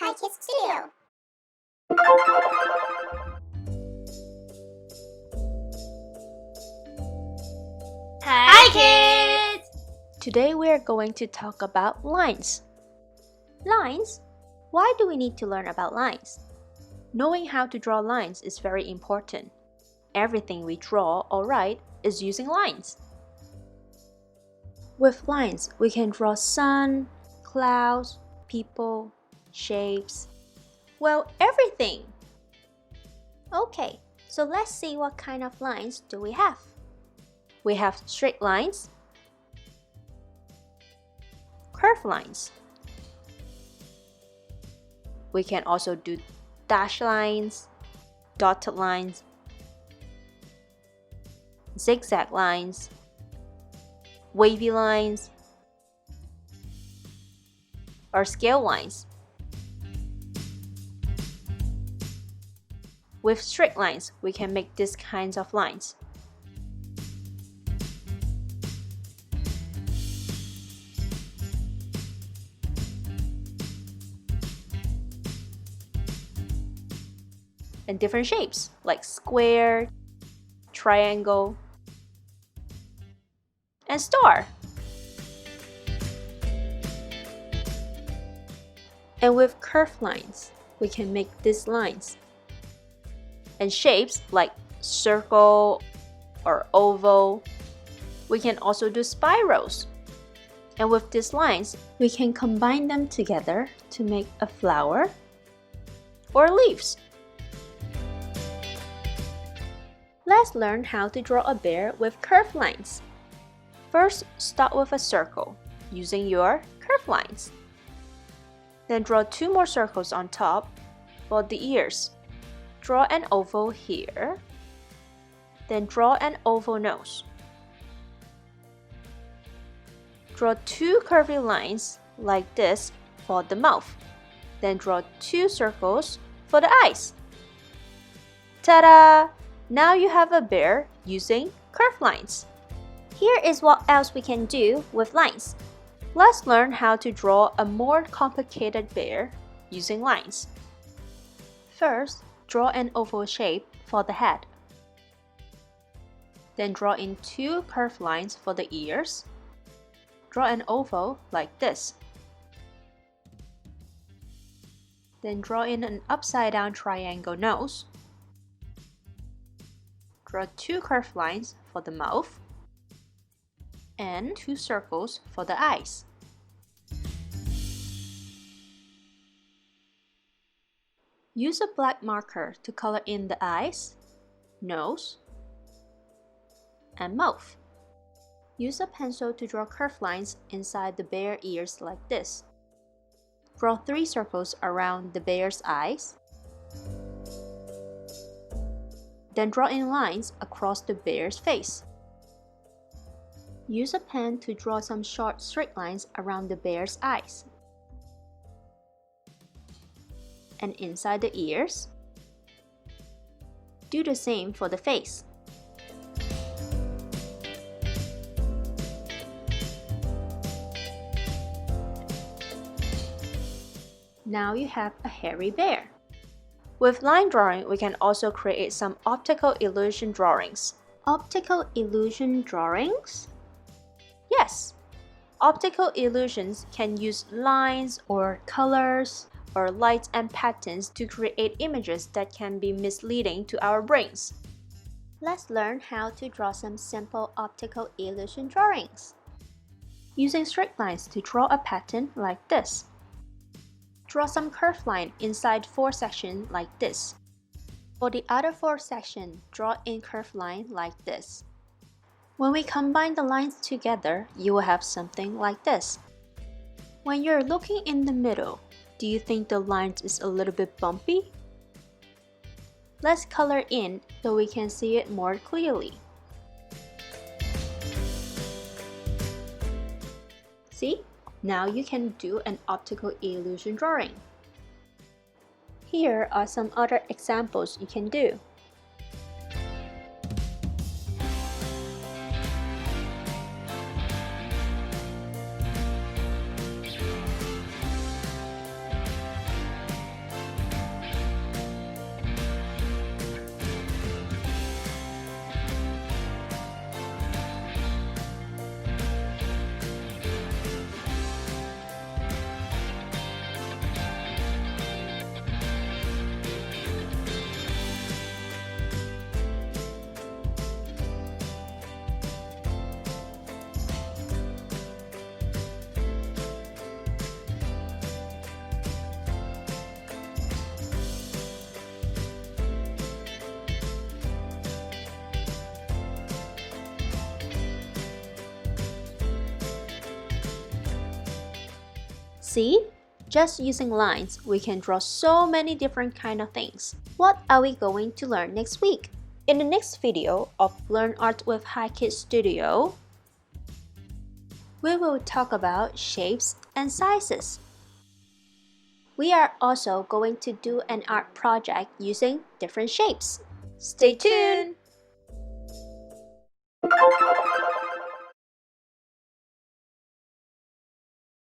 HiKidS'tduio. Hi kids! Today we are going to talk about lines. Lines? Why do we need to learn about lines? Knowing how to draw lines is very important. Everything we draw or write is using lines. With lines, we can draw sun, clouds, people, shapes. Well, everything! Okay, so let's see what kind of lines do we have. We have straight lines, curved lines. We can also do dashed lines, dotted lines, zigzag lines, wavy lines, or scale lines. With straight lines, we can make these kinds of lines. And different shapes like square, triangle, and star. And with curved lines, we can make these lines. And shapes like circle or oval. We can also do spirals. And with these lines, we can combine them together to make a flower or leaves. Let's learn how to draw a bear with curved lines. First, start with a circle using your curved lines. Then draw 2 more circles on top for the ears. Draw an oval here. Then draw an oval nose. Draw 2 curvy lines like this for the mouth. Then draw 2 circles for the eyes. Ta-da! Now you have a bear using curved lines. Here is what else we can do with lines. Let's learn how to draw a more complicated bear using lines. First, draw an oval shape for the head. Then draw in 2 curved lines for the ears. Draw an oval like this. Then draw in an upside-down triangle nose. Draw 2 curved lines for the mouth and 2 circles for the eyes. Use a black marker to color in the eyes, nose, and mouth. Use a pencil to draw curved lines inside the bear ears like this. Draw 3 circles around the bear's eyes. Then draw in lines across the bear's face. Use a pen to draw some short straight lines around the bear's eyes. And inside the ears. Do the same for the face. Now you have a hairy bear. With line drawing, we can also create some optical illusion drawings. Optical illusion drawings? Yes, optical illusions can use lines or colors or lights and patterns to create images that can be misleading to our brains. Let's learn how to draw some simple optical illusion drawings. Using straight lines to draw a pattern like this. Draw some curved line inside 4 sections like this. For the other 4 sections, draw in curved line like this. When we combine the lines together, you will have something like this. When you're looking in the middle, do you think the lines is a little bit bumpy? Let's color in so we can see it more clearly. See? Now you can do an optical illusion drawing. Here are some other examples you can do. See? Just using lines, we can draw so many different kind of things. What are we going to learn next week? In the next video of Learn Art with HiKidS'tduio, we will talk about shapes and sizes. We are also going to do an art project using different shapes. Stay tuned!